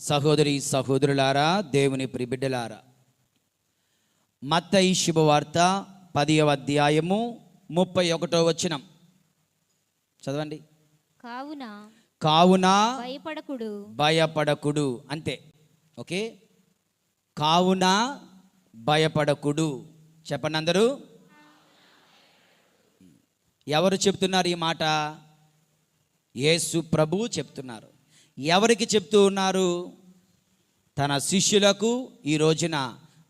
సహోదరి సహోదరులారా, దేవుని ప్రియబిడ్డలారా, మత్తయి శుభవార్త 10వ అధ్యాయము 31వ వచనం చదవండి. కావున భయపడకుడు. అంతే, ఓకే. కావున భయపడకుడు. చెప్పండి అందరూ. ఎవరు చెప్తున్నారు ఈ మాట? యేసు ప్రభువు చెప్తున్నారు. ఎవరికి చెప్తూ ఉన్నారు? తన శిష్యులకు, ఈ రోజున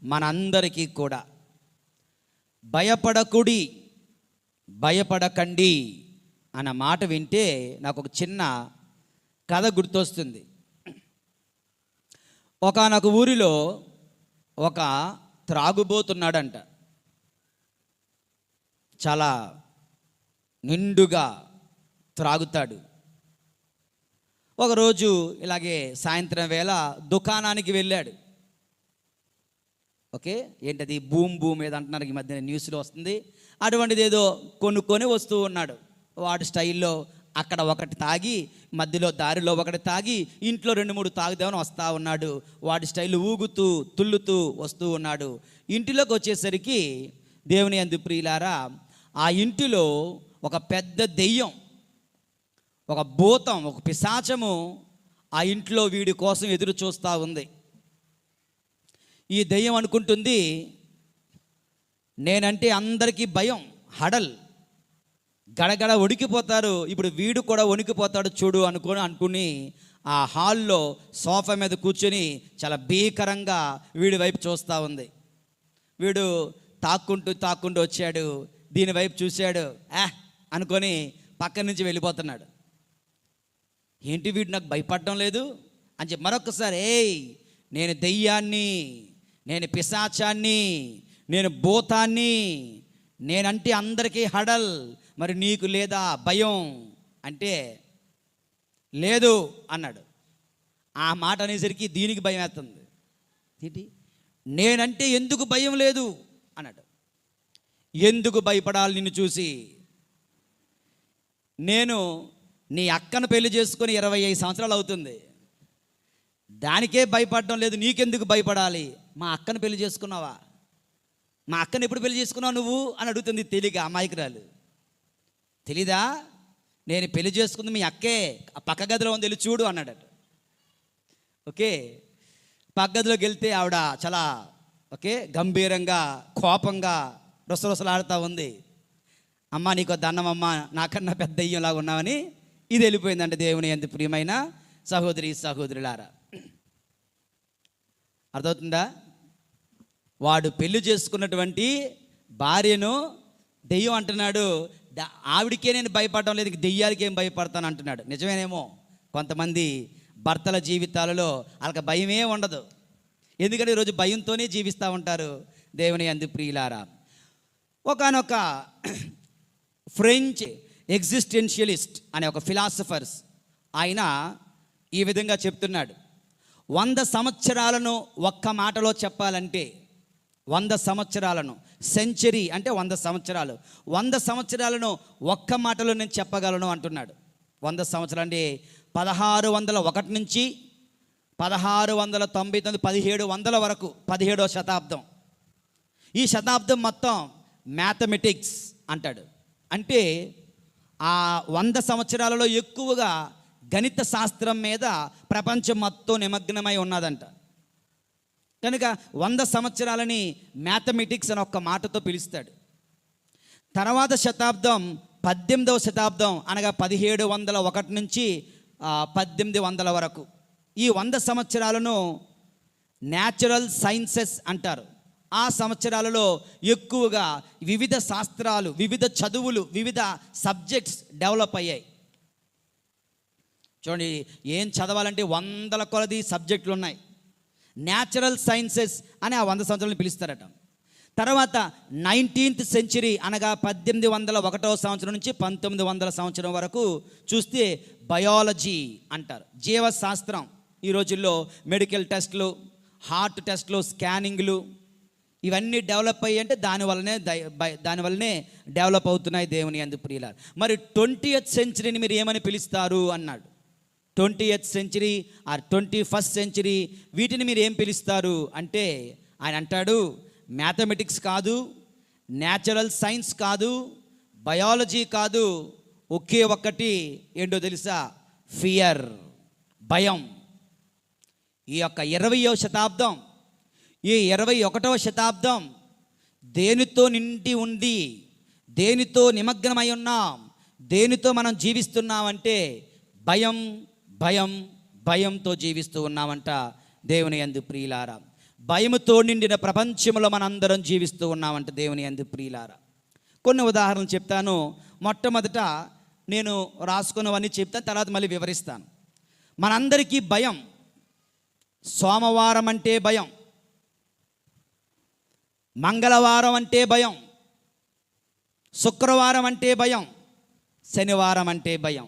మనందరికీ కూడా. భయపడకండి అన్న మాట వింటే నాకు ఒక చిన్న కథ గుర్తొస్తుంది. ఒకానొక ఊరిలో ఒక త్రాగుబోతున్నాడంట. చాలా నిండుగా త్రాగుతాడు. ఒకరోజు ఇలాగే సాయంత్రం వేళ దుకాణానికి వెళ్ళాడు. ఓకే, ఏంటది భూమ్ ఏదో అంటున్నారు, ఈ మధ్య న్యూస్లో వస్తుంది. అటువంటిది ఏదో కొనుక్కొని వస్తూ ఉన్నాడు. వాడి స్టైల్లో అక్కడ ఒకటి తాగి, మధ్యలో దారిలో ఒకటి తాగి, ఇంట్లో 2-3 తాగుదామని వస్తూ ఉన్నాడు. వాడి స్టైల్ ఊగుతూ తుల్లుతూ వస్తూ ఉన్నాడు. ఇంటిలోకి వచ్చేసరికి దేవుని యందు ప్రియులారా, ఆ ఇంటిలో ఒక పెద్ద దెయ్యం, ఒక భూతం, ఒక పిశాచము ఆ ఇంట్లో వీడి కోసం ఎదురు చూస్తూ ఉంది. ఈ దెయ్యం అనుకుంటుంది, నేనంటే అందరికీ భయం, హడల్, గడగడ వణికిపోతారు, ఇప్పుడు వీడు కూడా వణికిపోతాడు చూడు అనుకుని ఆ హాల్లో సోఫా మీద కూర్చొని చాలా భీకరంగా వీడి వైపు చూస్తూ ఉంది. వీడు తాక్కుంటూ వచ్చాడు, దీని వైపు చూశాడు, అనుకొని పక్క నుంచి వెళ్ళిపోతున్నాడు. ఏంటి వీడు నాకు భయపడడం లేదు అని చెప్పి మరొకసారి, నేను దెయ్యాన్ని, నేను పిశాచాన్ని, నేను భూతాన్ని, నేనంటే అందరికీ హడల్, మరి నీకు లేదా భయం అంటే లేదు అన్నాడు. ఆ మాట అనేసరికి దీనికి భయం వేస్తుంది. ఏంటి, నేనంటే ఎందుకు భయం లేదు అన్నాడు. ఎందుకు భయపడాలి నిన్ను చూసి? నేను నీ అక్కను పెళ్లి చేసుకొని 25 సంవత్సరాలు అవుతుంది, దానికే భయపడడం లేదు, నీకెందుకు భయపడాలి? మా అక్కను పెళ్లి చేసుకున్నావా? మా అక్కను ఎప్పుడు పెళ్లి చేసుకున్నావు నువ్వు అని అడుగుతుంది తెలియక అమాయకురాలు. తెలీదా? నేను పెళ్లి చేసుకుంది మీ అక్కే, ఆ పక్క గదిలో ఉంది, వెళ్ళి చూడు అన్నాడు. ఓకే, పక్క గదిలోకి వెళ్తే ఆవిడ చాలా గంభీరంగా కోపంగా రొసరొసలాడుతూ ఉంది. అమ్మ నీకో దండమమ్మ, నాకన్నా పెద్ద దెయ్యంలాగా ఉన్నావని ఇది వెళ్ళిపోయిందంటే దేవుని యందు ప్రియమైన సహోదరి సహోదరులారా, అర్థమవుతుందా? వాడు పెళ్లి చేసుకున్నటువంటి భార్యను దెయ్యం అంటున్నాడు. ఆవిడికే నేను భయపడడం లేదు, దెయ్యాలకి ఏం భయపడతాను అంటున్నాడు. నిజమేనేమో, కొంతమంది భర్తల జీవితాలలో వాళ్ళకి భయమే ఉండదు, ఎందుకంటే ఈరోజు భయంతోనే జీవిస్తూ ఉంటారు. దేవుని యందు ప్రియులారా, ఒకానొక ఫ్రెంచ్ ఎగ్జిస్టెన్షియలిస్ట్ అనే ఒక ఫిలాసఫర్స్, ఆయన ఈ విధంగా చెప్తున్నాడు. 100 సంవత్సరాలను ఒక్క మాటలో చెప్పాలంటే, 100 సంవత్సరాలను, సెంచరీ అంటే 100 సంవత్సరాలు, 100 సంవత్సరాలను ఒక్క మాటలో నేను చెప్పగలను అంటున్నాడు. 100 సంవత్సరాలు అంటే 1601 నుంచి 1699, 1700 వరకు, 17వ శతాబ్దం. ఈ శతాబ్దం మొత్తం మ్యాథమెటిక్స్ అంటాడు. అంటే ఆ 100 సంవత్సరాలలో ఎక్కువగా గణిత శాస్త్రం మీద ప్రపంచం మొత్తం నిమగ్నమై ఉన్నదంట. కనుక 100 సంవత్సరాలని మ్యాథమెటిక్స్ అని ఒక్క మాటతో పిలుస్తాడు. తర్వాత శతాబ్దం 18వ శతాబ్దం, అనగా 1701 నుంచి 1800 వరకు. ఈ 100 సంవత్సరాలను న్యాచురల్ సైన్సెస్ అంటారు. ఆ సంవత్సరాలలో ఎక్కువగా వివిధ శాస్త్రాలు, వివిధ చదువులు, వివిధ సబ్జెక్ట్స్ డెవలప్ అయ్యాయి. చూడండి, ఏం చదవాలంటే 100 కొలది సబ్జెక్టులు ఉన్నాయి. న్యాచురల్ సైన్సెస్ అని ఆ 100 సంవత్సరాలను పిలుస్తారట. తర్వాత 19th సెంచరీ, అనగా 1801వ సంవత్సరం నుంచి 1900 సంవత్సరం వరకు చూస్తే బయాలజీ అంటారు, జీవశాస్త్రం. ఈ రోజుల్లో మెడికల్ టెస్ట్లు, హార్ట్ టెస్ట్లు, స్కానింగ్లు, ఇవన్నీ డెవలప్ అయ్యి అంటే దానివల్లనే డెవలప్ అవుతున్నాయి. దేవుని యందు ప్రియులారా, మరి 20th సెంచరీని మీరు ఏమని పిలుస్తారు అన్నాడు. 20th century are 21st century, వీటిని మీరు ఏం పిలుస్తారు అంటే ఆయన అంటాడు, మ్యాథమెటిక్స్ కాదు, న్యాచురల్ సైన్స్ కాదు, బయాలజీ కాదు, ఒకే ఒక్కటి ఏంటో తెలుసా? ఫియర్, భయం. ఈ యొక్క 20వ శతాబ్దం, ఈ 21వ శతాబ్దం దేనితో నిండి ఉంది, దేనితో నిమగ్నమై ఉన్నాం, దేనితో మనం జీవిస్తున్నామంటే భయం, భయం, భయంతో జీవిస్తూ ఉన్నామంట. దేవుని యందు ప్రియులారా, భయముతో నిండిన ప్రపంచంలో మనందరం జీవిస్తూ ఉన్నామంట. దేవుని యందు ప్రియులారా, కొన్ని ఉదాహరణలు చెప్తాను. మొట్టమొదట నేను రాసుకున్నవన్నీ చెప్తాను, తర్వాత మళ్ళీ వివరిస్తాను. మనందరికీ భయం. సోమవారం అంటే భయం, మంగళవారం అంటే భయం, శుక్రవారం అంటే భయం, శనివారం అంటే భయం.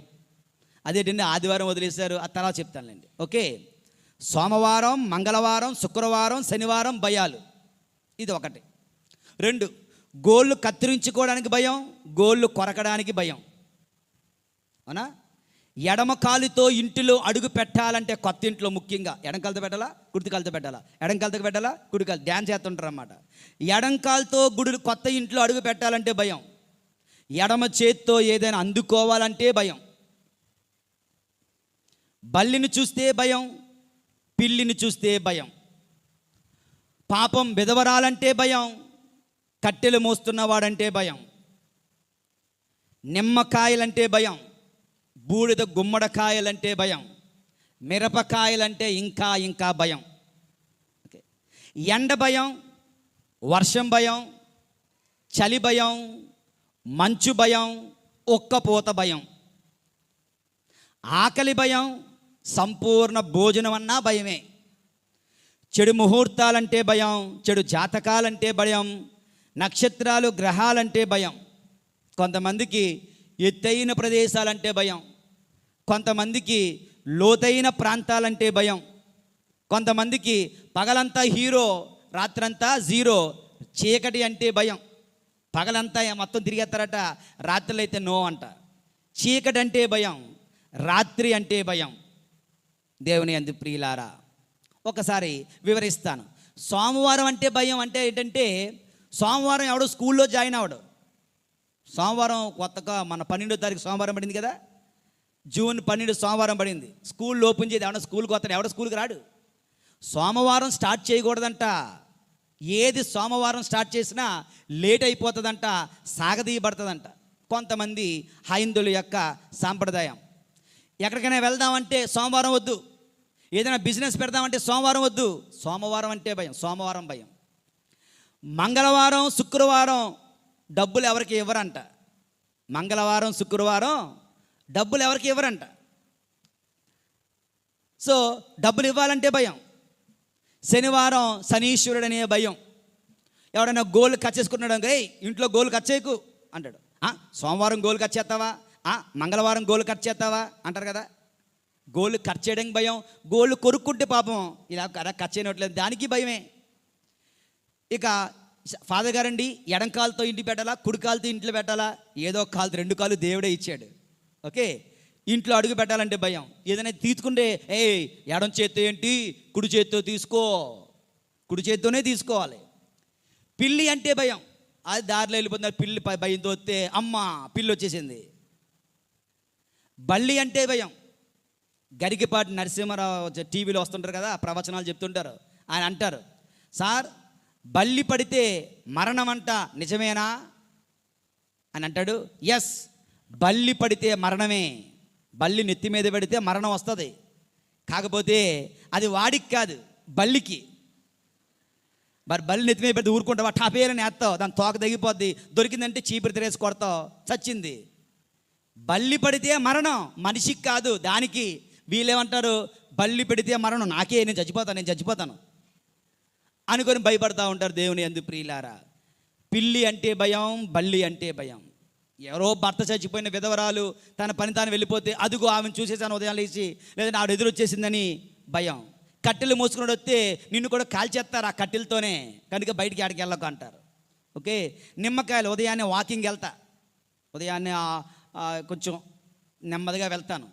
అదేంటండి ఆదివారం వదిలేశారు, ఆ తర్వాత చెప్తానులేండి. ఓకే, సోమవారం, మంగళవారం, శుక్రవారం, శనివారం భయాలు. ఇది ఒకటి. 2, గోళ్ళు కత్తిరించుకోవడానికి భయం, గోళ్ళు కొరకడానికి భయం. అవునా? ఎడమ కాలుతో ఇంటిలో అడుగు పెట్టాలంటే, కొత్త ఇంట్లో ముఖ్యంగా ఎడం కాలుతో పెట్టాలా, కుడి కాలుతో పెట్టాలా, ఎడం కాలుతో పెట్టాలా, కుడి కాలు, డ్యాన్స్ చేస్తుంటారు అన్నమాట. ఎడం కాలుతో కొత్త ఇంట్లో అడుగు పెట్టాలంటే భయం, ఎడమ చేత్తో ఏదైనా అందుకోవాలంటే భయం. బల్లిని చూస్తే భయం, పిల్లిని చూస్తే భయం. పాపం విధవరాలంటే భయం, కట్టెలు మోస్తున్నవాడంటే భయం. నిమ్మకాయలంటే భయం, బూడిద గుమ్మడికాయలంటే భయం, మిరపకాయలంటే ఇంకా ఇంకా భయం. ఓకే, ఎండ భయం, వర్షం భయం, చలి భయం, మంచు భయం, ఒక్కపోత భయం. ఆకలి భయం, సంపూర్ణ భోజనం అన్నా భయమే. చెడు ముహూర్తాలంటే భయం, చెడు జాతకాలంటే భయం, నక్షత్రాలు గ్రహాలంటే భయం. కొంతమందికి ఎత్తైన ప్రదేశాలంటే భయం, కొంతమందికి లోతైన ప్రాంతాలంటే భయం, కొంతమందికి పగలంతా హీరో, రాత్రంతా జీరో, చీకటి అంటే భయం. పగలంతా మొత్తం తిరిగేస్తారట, రాత్రులు అయితే నో అంట. చీకటి అంటే భయం, రాత్రి అంటే భయం. దేవుని యందు ప్రియులారా, ఒకసారి వివరిస్తాను. సోమవారం అంటే భయం అంటే ఏంటంటే, సోమవారం ఎవడో స్కూల్లో జాయిన్ అవడు. సోమవారం కొత్తగా మన 12వ తారీఖు సోమవారం పడింది కదా, జూన్ 12 సోమవారం పడింది. స్కూల్ ఓపెన్ చేసి ఎవడో స్కూల్కి వస్తాడు, ఎవడో స్కూల్కి రాడు. సోమవారం స్టార్ట్ చేయకూడదంట. ఏది సోమవారం స్టార్ట్ చేసినా లేట్ అయిపోతుందంట, సాగదీయబడుతుందంట. కొంతమంది హైందువుల యొక్క సాంప్రదాయం. ఎక్కడికైనా వెళ్దామంటే సోమవారం వద్దు, ఏదైనా బిజినెస్ పెడదామంటే సోమవారం వద్దు. సోమవారం అంటే భయం, సోమవారం భయం. మంగళవారం, శుక్రవారం డబ్బులు ఎవరికి ఇవ్వరంట. మంగళవారం, శుక్రవారం డబ్బులు ఎవరికి ఇవ్వరంట. సో డబ్బులు ఇవ్వాలంటే భయం. శనివారం శనీశ్వరుడు అనే భయం. ఎవడైనా గోల్ కట్ చేసుకుంటున్నాడు, ఇంట్లో గోల్ కట్ చేయకు అంటాడు. సోమవారం గోల్ కట్ చేస్తావా, మంగళవారం గోల్ కట్ చేస్తావా అంటారు కదా. గోళ్ళు కట్ చేయడానికి భయం, గోళ్ళు కొరుక్కుంటే పాపం ఇలా కట్ చేయనట్లేదు, దానికి భయమే. ఇక ఫాదర్ గారండి, ఎడం కాలుతో ఇంటి పెట్టాలా, కుడి కాలుతో ఇంట్లో పెట్టాలా, ఏదో కాలు 2 కాళ్ళు దేవుడే ఇచ్చాడు. ఓకే, ఇంట్లో అడుగు పెట్టాలంటే భయం. ఏదైనా తీసుకుంటే ఎడం చేత్తో ఏంటి, కుడి చేత్తో తీసుకో, కుడి చేత్తోనే తీసుకోవాలి. పిల్లి అంటే భయం, అది దారిలో వెళ్ళిపోతున్నారు, పిల్లి భయంతో వస్తే అమ్మ పిల్లి వచ్చేసింది. బల్లి అంటే భయం. గరికిపాటి నరసింహారావు టీవీలో వస్తుంటారు కదా, ప్రవచనాలు చెప్తుంటారు. ఆయన అంటారు, సార్ బల్లి పడితే మరణం అంట, నిజమేనా అని అంటాడు. ఎస్, బల్లి పడితే మరణమే. బల్లి నెత్తి మీద పెడితే మరణం వస్తుంది, కాకపోతే అది వాడికి కాదు, బల్లికి. మరి బల్లి నెత్తి మీద పెడితే ఊరుకుంటావా, టాపేరని వేస్తావు, దాని తోక తగ్గిపోద్ది, దొరికిందంటే చీపురు తిరేసి కొడతావు, చచ్చింది. బల్లి పడితే మరణం, మనిషికి కాదు దానికి. వీళ్ళేమంటారు, బల్లి పెడితే మరణం, నాకే, నేను చచ్చిపోతాను అనుకొని భయపడతా ఉంటారు. దేవుని యందు ప్రియులారా, పిల్లి అంటే భయం, బల్లి అంటే భయం. ఎవరో భర్త చచ్చిపోయిన విధవరాలు తన పని తాను వెళ్ళిపోతే, అదుగో ఆమెను చూసేసాను ఉదయం లేచి, లేదంటే ఆవిడ ఎదురొచ్చేసిందని భయం. కట్టెలు మోసుకుని వస్తే నిన్ను కూడా కాల్చేస్తారు ఆ కట్టెలతోనే, కనుక బయటికి ఆడికి వెళ్ళకు అంటారు. ఓకే, నిమ్మకాయలు, ఉదయాన్నే వాకింగ్ వెళ్తా, ఉదయాన్నే కొంచెం నెమ్మదిగా వెళ్తాను,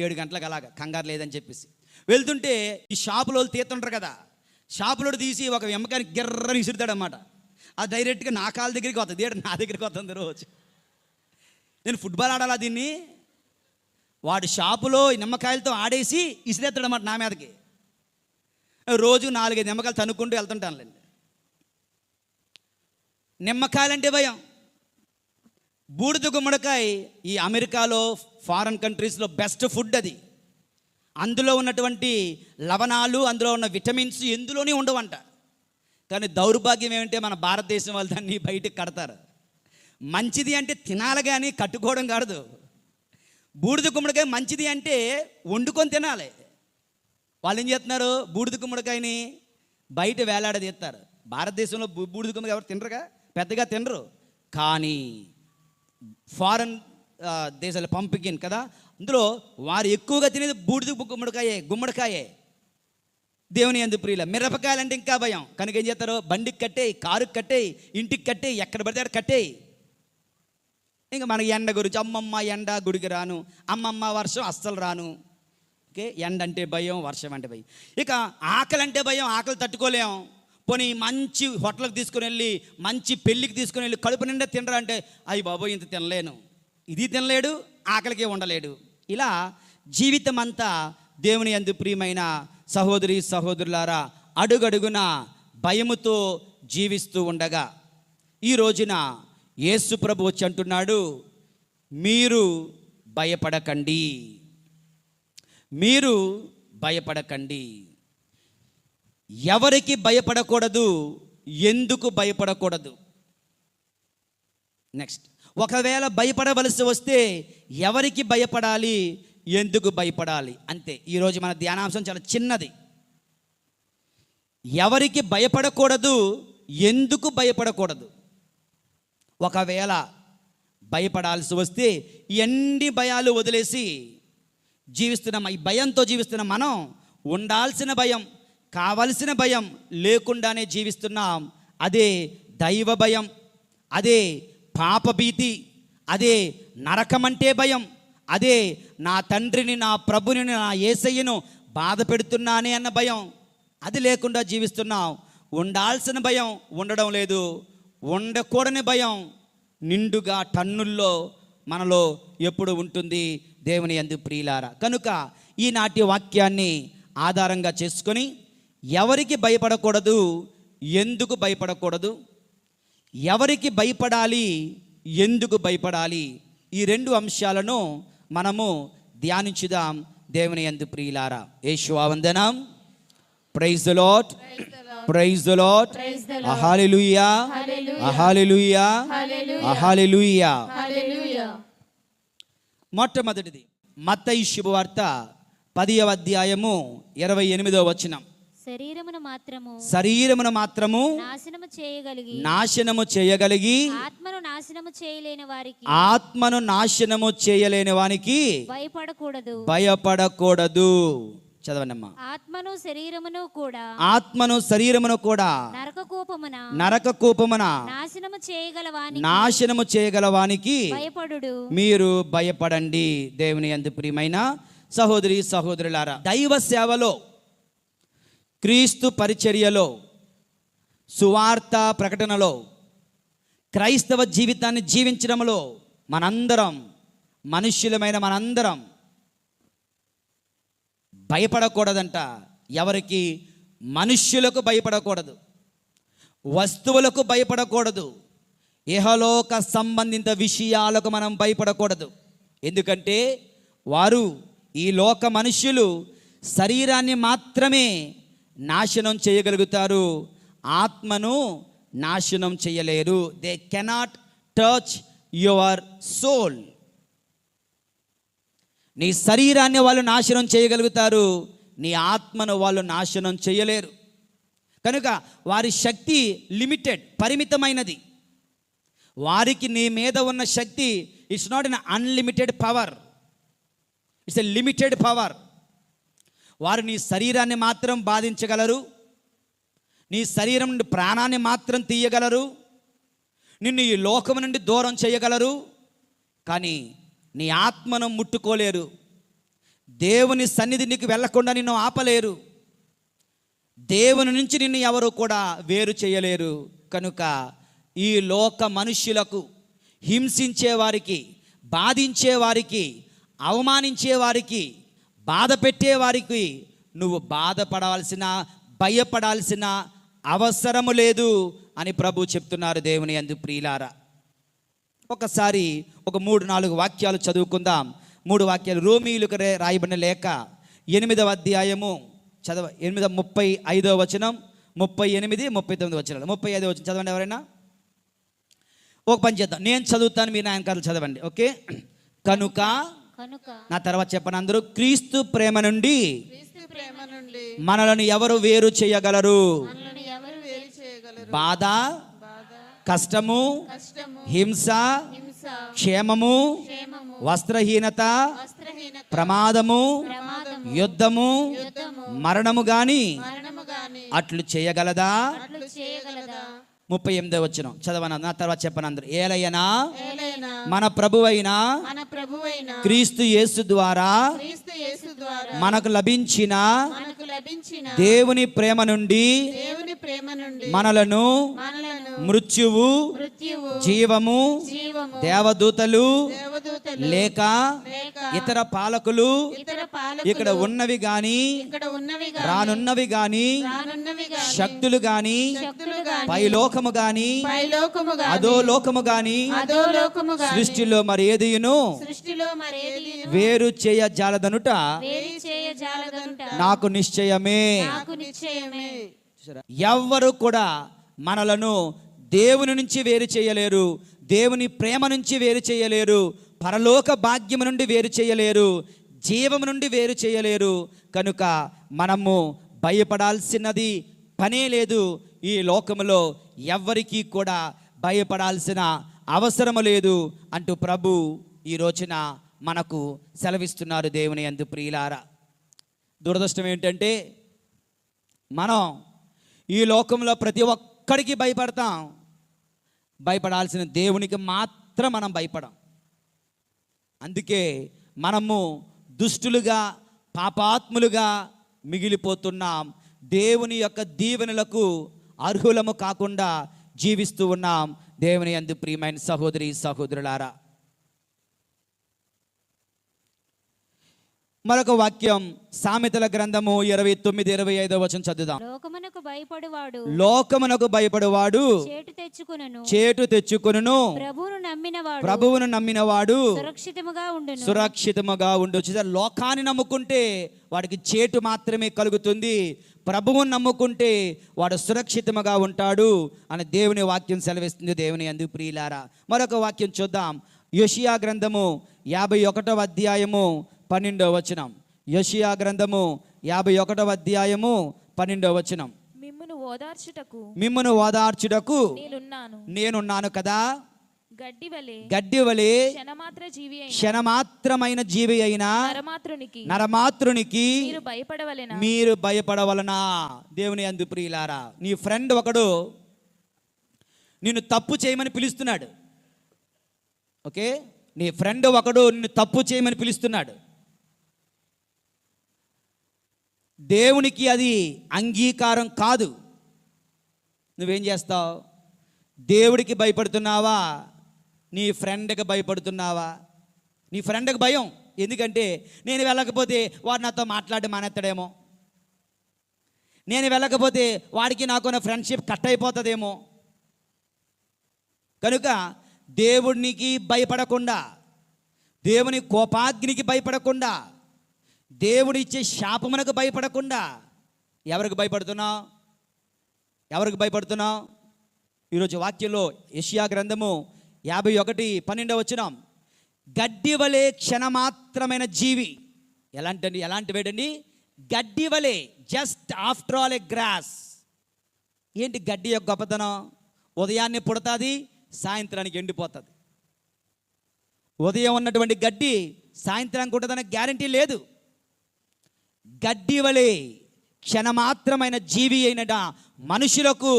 7 గంటలకు అలాగా కంగారు లేదని చెప్పేసి వెళ్తుంటే ఈ షాపులో తీస్తుంటారు కదా, షాపులో తీసి ఒక వెమ్మకానికి గిర్రని విసురుతాడనమాట. అది డైరెక్ట్గా నా కాళ్ళ దగ్గరికి వస్తుంది, నా దగ్గరికి వస్తుంది రోజు. నేను ఫుట్బాల్ ఆడాలా దీన్ని, వాడు షాపులో నిమ్మకాయలతో ఆడేసి ఇసిరేస్తాడన్నమాట నా మీదకి. రోజు 4-5 నిమ్మకాయలు తనుక్కుంటూ వెళ్తుంటానులేండి. నిమ్మకాయలంటే భయం. బూడిద గుమ్మడికాయ ఈ అమెరికాలో, ఫారెన్ కంట్రీస్లో బెస్ట్ ఫుడ్ అది. అందులో ఉన్నటువంటి లవణాలు, అందులో ఉన్న విటమిన్స్ ఎందులోనే ఉండవంట. కానీ దౌర్భాగ్యం ఏమంటే మన భారతదేశం వాళ్ళు దాన్ని బయటకు కడతారు. మంచిది అంటే తినాలి కానీ కట్టుకోవడం కాదు. బూడిద గుమ్మడికాయ మంచిది అంటే వండుకొని తినాలి. వాళ్ళు ఏం చేస్తున్నారు, బూడిద గుమ్మడికాయని బయట వేలాడదీస్తారు. భారతదేశంలో బూడిద గుమ్మడికాయ ఎవరు తినరుగా, పెద్దగా తినరు. కానీ ఫారెన్ దేశాల పంపికిన్ కదా, అందులో వారు ఎక్కువగా తినేది బూడిద గుమ్మడికాయే. దేవుని యందు ప్రియుల, మిరపకాయలు అంటే ఇంకా భయం. కనుక ఏం చేస్తారు, బండికి కట్టేయి, కారుకి కట్టేయి, ఇంటికి కట్టేయి, ఎక్కడ పడితే అక్కడ కట్టేయి. ఇంకా మనకి ఎండ గురించి, అమ్మమ్మ ఎండ గుడికి రాను, అమ్మమ్మ వర్షం అస్సలు రాను. ఓకే, ఎండ అంటే భయం, వర్షం అంటే భయం. ఇక ఆకలి అంటే భయం, ఆకలి తట్టుకోలేం. పోనీ మంచి హోటల్కి తీసుకుని వెళ్ళి, మంచి పెళ్ళికి తీసుకుని వెళ్ళి కడుపు నిండా తినరా అంటే, అయ్యి బాబోయ్ ఇంత తినలేను, ఇది తినలేడు, ఆకలికే ఉండలేడు. ఇలా జీవితం అంతా దేవుని యందు ప్రియమైన సహోదరి సహోదరులారా అడుగడుగున భయముతో జీవిస్తూ ఉండగా ఈ రోజున యేసు ప్రభు వచ్చి అంటున్నాడు, మీరు భయపడకండి, మీరు భయపడకండి. ఎవరికి భయపడకూడదు, ఎందుకు భయపడకూడదు? నెక్స్ట్, ఒకవేళ భయపడవలసి వస్తే ఎవరికి భయపడాలి, ఎందుకు భయపడాలి? అంతే. ఈరోజు మన ధ్యానాంశం చాలా చిన్నది. ఎవరికి భయపడకూడదు, ఎందుకు భయపడకూడదు? ఒకవేళ భయపడాల్సి వస్తే ఎన్ని భయాలు వదిలేసి జీవిస్తున్నాం. ఈ భయంతో జీవిస్తున్న మనం ఉండాల్సిన భయం, కావలసిన భయం లేకుండానే జీవిస్తున్నాం. అదే దైవ భయం, అదే పాపభీతి, అదే నరకమంటే భయం, అదే నా తండ్రిని, నా ప్రభుని, నా యేసయ్యను బాధ పెడుతున్నానే అన్న భయం. అది లేకుండా జీవిస్తున్నాం. ఉండాల్సిన భయం ఉండడం లేదు, ఉండకూడని భయం నిండుగా టన్నుల్లో మనలో ఎప్పుడు ఉంటుంది. దేవుని యందు ప్రియులారా, కనుక ఈనాటి వాక్యాన్ని ఆధారంగా చేసుకొని ఎవరికి భయపడకూడదు, ఎందుకు భయపడకూడదు, ఎవరికి భయపడాలి, ఎందుకు భయపడాలి, ఈ 2 అంశాలను మనము ధ్యానించుదాం. దేవుని యందు ప్రియులారా, యేషువా వందనం. Praise the lord, praise the lord, హల్లెలూయా, హల్లెలూయా, హల్లెలూయా. మొట్టమొదటిది మత్తయి శుభవార్త 10వ అధ్యాయము 28వ వచనం. శరీరమును మాత్రము నాశనము చేయగలిగి ఆత్మను నాశనము చేయలేని వానికి భయపడకూడదు. చదవనమ్మా. ఆత్మను శరీరమును కూడా నరక కూపమున నాశనము చేయగలవానికి మీరు భయపడండి. దేవుని యందు ప్రియమైన సహోదరి సహోదరులారా, దైవ సేవలో, క్రీస్తు పరిచర్యలో, సువార్త ప్రకటనలో, క్రైస్తవ జీవితాన్ని జీవించడంలో మనందరం, మనుష్యులమైన మనందరం భయపడకూడదంట. ఎవరికి? మనుష్యులకు భయపడకూడదు, వస్తువులకు భయపడకూడదు, ఇహలోక సంబంధిత విషయాలకు మనం భయపడకూడదు. ఎందుకంటే వారు, ఈ లోక మనుష్యులు శరీరాన్ని మాత్రమే నాశనం చేయగలుగుతారు, ఆత్మను నాశనం చేయలేరు. They cannot touch your soul. నీ శరీరాన్ని వాళ్ళు నాశనం చేయగలుగుతారు, నీ ఆత్మను వాళ్ళు నాశనం చేయలేరు. కనుక వారి శక్తి లిమిటెడ్, పరిమితమైనది. వారికి నీ మీద ఉన్న శక్తి it's not an unlimited power, it's a limited power. వారు నీ శరీరాన్ని మాత్రం బాధించగలరు, నీ శరీరం నుండి ప్రాణాన్ని మాత్రం తీయగలరు, నిన్ను ఈ లోకము నుండి దూరం చేయగలరు, కానీ నీ ఆత్మను ముట్టుకోలేరు. దేవుని సన్నిధి నీకు వెళ్లకుండా నిన్ను ఆపలేరు. దేవుని నుంచి నిన్ను ఎవరు కూడా వేరు చేయలేరు. కనుక ఈ లోక మనుష్యులకు, హింసించే వారికి, బాధించే వారికి, అవమానించే వారికి, బాధ పెట్టే వారికి నువ్వు బాధపడాల్సిన, భయపడాల్సిన అవసరము లేదు అని ప్రభు చెప్తున్నారు. దేవుని యందు ప్రియులారా, ఒకసారి ఒక 3-4 వాక్యాలు చదువుకుందాం. 3 వాక్యాలు. రోమీయులకు రాయబడిన లేఖ 8వ అధ్యాయము 35వ వచనం, 38, 39 వచనాలు. 35వ వచనం చదవండి ఎవరైనా. ఒక పని చేద్దాం, నేను చదువుతాను, మీరు నా వెనకాల చదవండి. ఓకే. కనుక నా తర్వాత చెప్పండి అందరూ. క్రీస్తు ప్రేమ నుండి మనలను ఎవరు వేరు చేయగలరు? బాధ, కష్టము, హింస, క్షేమము, వస్త్రహీనత, ప్రమాదము, యుద్ధము, మరణము గాని అట్లు చేయగలదా? 38వ వచనం చదవన, నా తర్వాత చెప్పను అందరూ. ఏలయనా మన ప్రభువైన క్రీస్తు యేసు ద్వారా మనకు లభించిన దేవుని ప్రేమ నుండి మనలను మృత్యువు, జీవము, దేవదూతలు లేక ఇతర పాలకులు, ఇక్కడ ఉన్నవి గాని రానున్నవి గాని, శక్తులు గాని, పైలోకము గాని, అధోలోకము గాని, సృష్టిలో మరి ఏదియును వేరు చేయజాలదనుట నాకు నిశ్చయమే. ఎవ్వరు కూడా మనలను దేవుని నుంచి వేరు చేయలేరు, దేవుని ప్రేమ నుంచి వేరు చేయలేరు, పరలోక భాగ్యము నుండి వేరు చేయలేరు, జీవము నుండి వేరు చేయలేరు. కనుక మనము భయపడాల్సినది పనే లేదు. ఈ లోకములో ఎవ్వరికీ కూడా భయపడాల్సిన అవసరము లేదు అంటూ ప్రభు ఈ రోజున మనకు సెలవిస్తున్నారు. దేవుని యందు ప్రియులారా, దురదృష్టం ఏంటంటే మనం ఈ లోకంలో ప్రతి ఒక్కడికి భయపడతాం, భయపడాల్సిన దేవునికి మాత్రం మనం భయపడం. అందుకే మనము దుష్టులుగా, పాపాత్ములుగా మిగిలిపోతున్నాం. దేవుని యొక్క దీవెనలకు అర్హులము కాకుండా జీవిస్తూ ఉన్నాం. దేవుని యందు ప్రియమైన సహోదరి సహోదరులారా, మరొక వాక్యం సామెతల గ్రంథము 29-25 వచనం చదువుదాం. లోకమునకు భయపడువాడు చేటు తెచ్చుకొనును, ప్రభువును నమ్మినవాడు సురక్షితముగా ఉండు. లోకాన్ని నమ్ముకుంటే వాడికి చేటు మాత్రమే కలుగుతుంది, ప్రభువును నమ్ముకుంటే వాడు సురక్షితముగా ఉంటాడు అని దేవుని వాక్యం సెలవిస్తుంది. దేవుని యందు ప్రియులారా, మరొక వాక్యం చూద్దాం. యోషియా గ్రంథము 51వ అధ్యాయము 12వ వచనం. యోషియా గ్రంథము 51వ అధ్యాయము 12వ వచనం. మిమ్మును ఓదార్చుటకు నేనున్నాను కదా, గడ్డి వలె క్షణమాత్రమైన జీవి అయిన నరమాత్రునికి మీరు భయపడవలనా. దేవుని యందు ప్రియులారా, నీ ఫ్రెండ్ ఒకడు నిన్ను తప్పు చేయమని పిలుస్తున్నాడు. ఓకే, నీ ఫ్రెండ్ ఒకడు నిన్ను తప్పు చేయమని పిలుస్తున్నాడు. దేవునికి అది అంగీకారం కాదు. నువ్వేం చేస్తావు? దేవుడికి భయపడుతున్నావా, నీ ఫ్రెండ్కి భయపడుతున్నావా? నీ ఫ్రెండ్కి భయం, ఎందుకంటే నేను వెళ్ళకపోతే వాడు నాతో మాట్లాడి మానేస్తాడేమో, నేను వెళ్ళకపోతే వాడికి నాకున్న ఫ్రెండ్షిప్ కట్ అయిపోతుందేమో. కనుక దేవునికి భయపడకుండా, దేవుని కోపాగ్నికి భయపడకుండా, దేవుడు ఇచ్చే శాపమునకు భయపడకుండా ఎవరికి భయపడుతున్నావు? ఎవరికి భయపడుతున్నావు? ఈరోజు వాక్యంలో యెషయా గ్రంథము 51:12 వచనం. గడ్డి వలె క్షణమాత్రమైన జీవి. ఎలాంటి వేడండి? గడ్డి వలె, జస్ట్ ఆఫ్టర్ ఆల్ ఏ గ్రాస్. ఏంటి గడ్డి యొక్క గొప్పతనం? ఉదయాన్నే పుడతాది, సాయంత్రానికి ఎండిపోతుంది. ఉదయం ఉన్నటువంటి గడ్డి సాయంత్రానికి ఉంటుందనే గ్యారంటీ లేదు. గడ్డి వలె క్షణమాత్రమైన జీవి అయిన మనుషులకు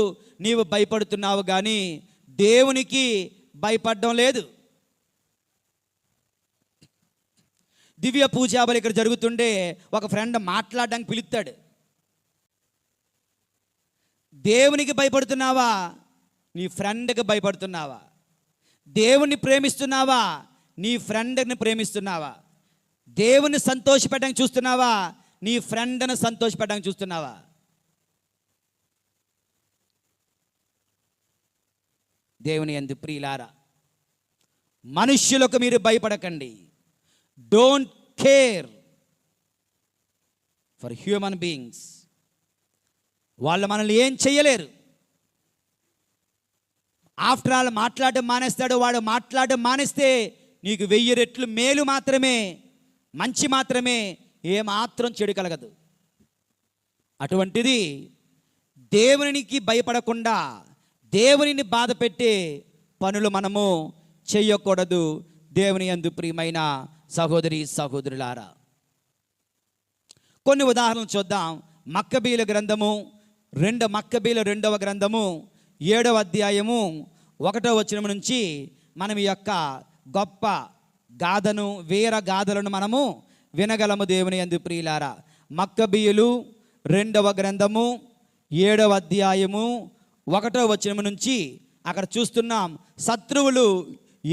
నీవు భయపడుతున్నావు కానీ దేవునికి భయపడడం లేదు. దివ్య పూజాబలి ఇక్కడ జరుగుతుండే ఒక ఫ్రెండ్ మాట్లాడడానికి పిలుస్తాడు. దేవునికి భయపడుతున్నావా, నీ ఫ్రెండ్కి భయపడుతున్నావా? దేవుణ్ణి ప్రేమిస్తున్నావా, నీ ఫ్రెండ్ని ప్రేమిస్తున్నావా? దేవుని సంతోషపెట్టడానికి చూస్తున్నావా, నీ ఫ్రెండ్ని సంతోషపెట్టడానికి చూస్తున్నావా? దేవుని యందు ప్రియులారా, మనుష్యులకు మీరు భయపడకండి. Don't care for human beings. వాళ్ళు మనల్ని ఏం చెయ్యలేరు. ఆఫ్టర్ ఆల్ మాట్లాడడం మానేస్తాడు. వాడు మాట్లాడడం మానేస్తే నీకు 1000 రెట్లు మేలు మాత్రమే, మంచి మాత్రమే, ఏమాత్రం చెడు కలగదు. అటువంటిది దేవునికి భయపడకుండా దేవునిని బాధ పెట్టే పనులు మనము చెయ్యకూడదు. దేవుని యందు ప్రియమైన సహోదరి సహోదరులారా, కొన్ని ఉదాహరణలు చూద్దాం. మక్కబీల గ్రంథము, మక్కబీల 2వ గ్రంథము 7వ అధ్యాయము 1వ వచనం నుంచి మనం ఈ యొక్క గొప్ప గాథను, వీర గాథలను మనము వినగలము. దేవుని యందు ప్రియులారా, మక్కబీయులు 2వ గ్రంథము 7వ అధ్యాయము 1వ వచనం నుంచి అక్కడ చూస్తున్నాం. శత్రువులు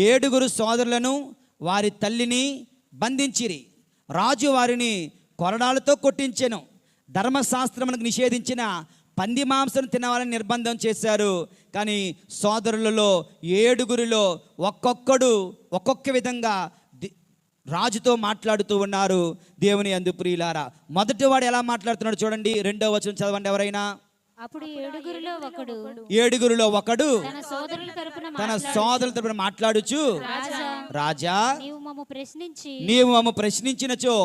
7 సోదరులను వారి తల్లిని బంధించిరి. రాజు వారిని కొరడాలతో కొట్టించెను. ధర్మశాస్త్రమునకు నిషేధించిన పంది మాంసం తినవాలని నిర్బంధం చేశారు. కానీ సోదరులలో 7 ఒక్కొక్కడు ఒక్కొక్క విధంగా రాజుతో మాట్లాడుతూ ఉన్నారు. దేవుని యందు ప్రియులారా, మొదటి వాడు ఎలా మాట్లాడుతున్నాడు చూడండి. 2వ వచనం చదవండి ఎవరైనా. అప్పుడు 7 ఒకడు తన సోదరుల తరపున మాట్లాడుచు, రాజా, నీవు మమ్ము ప్రశ్నించినచో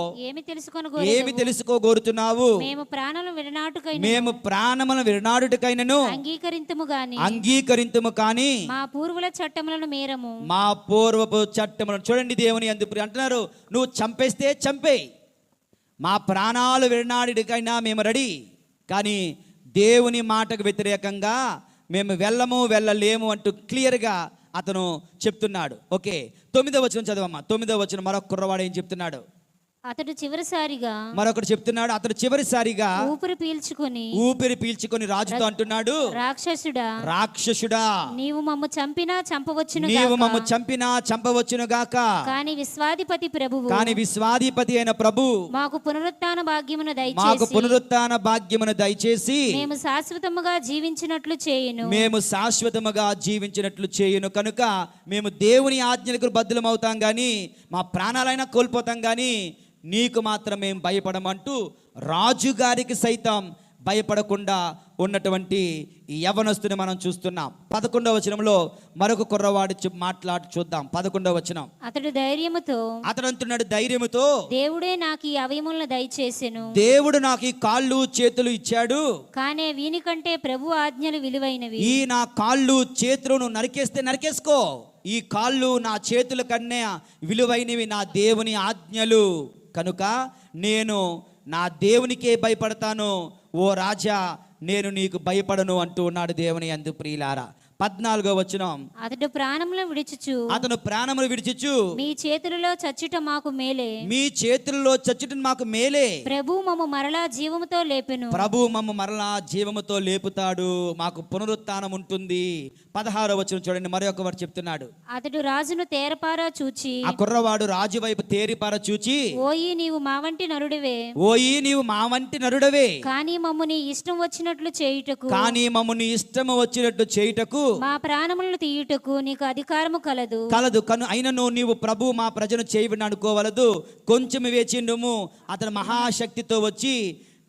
ఏమి తెలుసుకోగోరుతున్నావు? మేము ప్రాణములను విడనాడుటకైనను అంగీకరింతుము కానీ మా పూర్వుల చట్టములను మేరము. మా పూర్వపు చట్టములను. చూడండి, దేవుని యందు అంటున్నారు, నువ్వు చంపేస్తే చంపేయి, మా ప్రాణాలు విడనాడుటకైనా మేము రెడీ, కానీ దేవుని మాటకు వ్యతిరేకంగా మేము వెళ్ళలేము అంటూ క్లియర్గా అతను చెప్తున్నాడు. ఓకే, 9వ వచనం చదవమ్మా. 9వ వచనం మరొక కుర్రవాడు ఏం చెప్తున్నాడు? అతడు చివరిసారిగా, మరొకటి చెప్తున్నాడు, అతడు చివరిసారిగా ఊపిరి పీల్చుకొని రాజుతో అంటున్నాడు, రాక్షసుడా, నీవు మమ్ము చంపినా చంపవచ్చును గాక, కానీ విశ్వాధిపతి అయిన ప్రభు మాకు పునరుత్థాన భాగ్యమును దయచేసి మేము శాశ్వతముగా జీవించినట్లు చేయును. కనుక మేము దేవుని ఆజ్ఞలకు బద్దులమవుతాం కానీ మా ప్రాణాలైనా కోల్పోతాం కానీ నీకు మాత్రం మేము భయపడమంటూ రాజుగారికి సైతం భయపడకుండా ఉన్నటువంటి ఈ యవనస్తుని మనం చూస్తున్నాం. 11వ వచనంలో మరొక కుర్రవాడు చూద్దాం. 11వ వచనం. అతడు అంటున్నాడు ధైర్యముతో, దేవుడే నాకు ఈ అవయములను దయచేసెను. దేవుడు నాకు ఈ కాళ్ళు చేతులు ఇచ్చాడు, కానీ వీనికంటే ప్రభు ఆజ్ఞలు విలువైనవి. ఈ నా కాళ్ళు చేతులు నువ్వు నరికేస్తే నరికేసుకో, ఈ కాళ్ళు నా చేతుల కన్నా విలువైనవి నా దేవుని ఆజ్ఞలు. కనుక నేను నా దేవునికే భయపడతాను, ఓ రాజా నేను నీకు భయపడను అంటూ ఉన్నాడు. దేవుని యందు ప్రియులారా, 14వ వచనం. అతడు ప్రాణములు విడిచుచు మీ చేతులలో చచ్చుట మాకు మేలే, ప్రభు మమ్ము మరలా జీవముతో లేపుతాడు, మాకు పునరుత్థానం ఉంటుంది. 16వ వచనం చూడండి, మరొక వారు చెప్తున్నాడు. అతడు రాజును తేరపారా చూచి, ఆ కుర్రవాడు రాజు వైపు తేరిపారా చూచి, ఓయి నీవు మా వంటి నరుడవే, కానీ మమ్ము నీ ఇష్టం వచ్చినట్లు చేయుటకు మా ప్రాణములను తీయుటకు నీకు అధికారము కలదు. అయినను నీవు ప్రభు మా ప్రజను చేయబడిన అనుకోవలదు. కొంచెం వేచిండుము, అతను మహాశక్తితో వచ్చి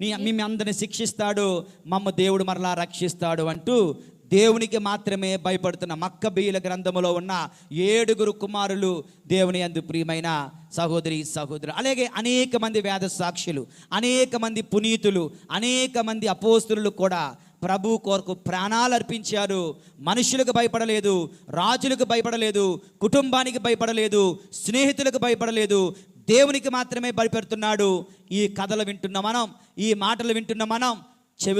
మేము అందరిని శిక్షిస్తాడు, మమ్మ దేవుడు మరలా రక్షిస్తాడు అంటూ దేవునికి మాత్రమే భయపడుతున్న మక్కబీయుల గ్రంథములో ఉన్న 7 కుమారులు. దేవుని యందు ప్రియమైన సహోదరి సహోదరు, అలాగే అనేక మంది వేద సాక్షులు, అనేక మంది పునీతులు, అనేక మంది అపోస్తులు కూడా ప్రభు కొరకు ప్రాణాలు అర్పించారు. మనుషులకు భయపడలేదు, రాజులకు భయపడలేదు, కుటుంబానికి భయపడలేదు, స్నేహితులకు భయపడలేదు, దేవునికి మాత్రమే భయపెడుతున్నాడు. ఈ కథలు వింటున్న మనం, ఈ మాటలు వింటున్న మనం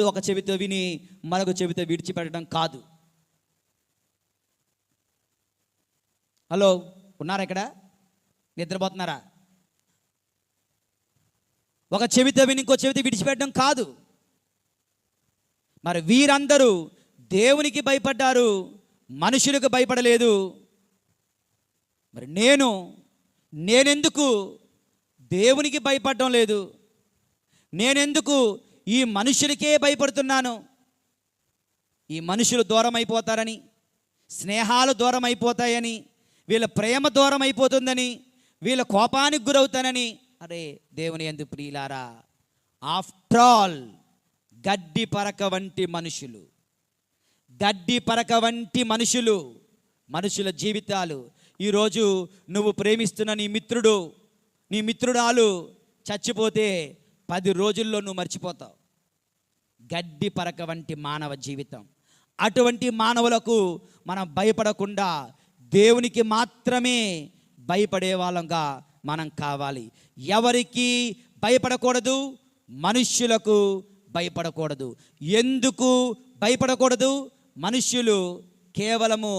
ఒక చెవితో విని మరొక చెవితో విడిచిపెట్టడం కాదు. హలో, ఉన్నారా ఇక్కడ? నిద్రపోతున్నారా? ఒక చెవితో విని ఇంకో చెవితో విడిచిపెట్టడం కాదు. మరి వీరందరూ దేవునికి భయపడ్డారు, మనుషులకు భయపడలేదు. మరి నేనెందుకు దేవునికి భయపడడం లేదు? నేనెందుకు ఈ మనుషులకే భయపడుతున్నాను? ఈ మనుషులు దూరం అయిపోతారని, స్నేహాలు దూరం అయిపోతాయని, వీళ్ళ ప్రేమ దూరం అయిపోతుందని, వీళ్ళ కోపానికి గురవుతానని. అరే దేవుని యందు ప్రియులారా, ఆఫ్టర్ ఆల్ గడ్డి పరక వంటి మనుషులు, గడ్డి పరక వంటి మనుషుల జీవితాలు. ఈరోజు నువ్వు ప్రేమిస్తున్న నీ మిత్రురాలు చచ్చిపోతే 10 రోజుల్లో నువ్వు మర్చిపోతావు. గడ్డి పరక వంటి మానవ జీవితం. అటువంటి మానవులకు మనం భయపడకుండా దేవునికి మాత్రమే భయపడే వాళ్ళంగా మనం కావాలి. ఎవరికి భయపడకూడదు? మనుష్యులకు భయపడకూడదు. ఎందుకు భయపడకూడదు? మనుష్యులు కేవలము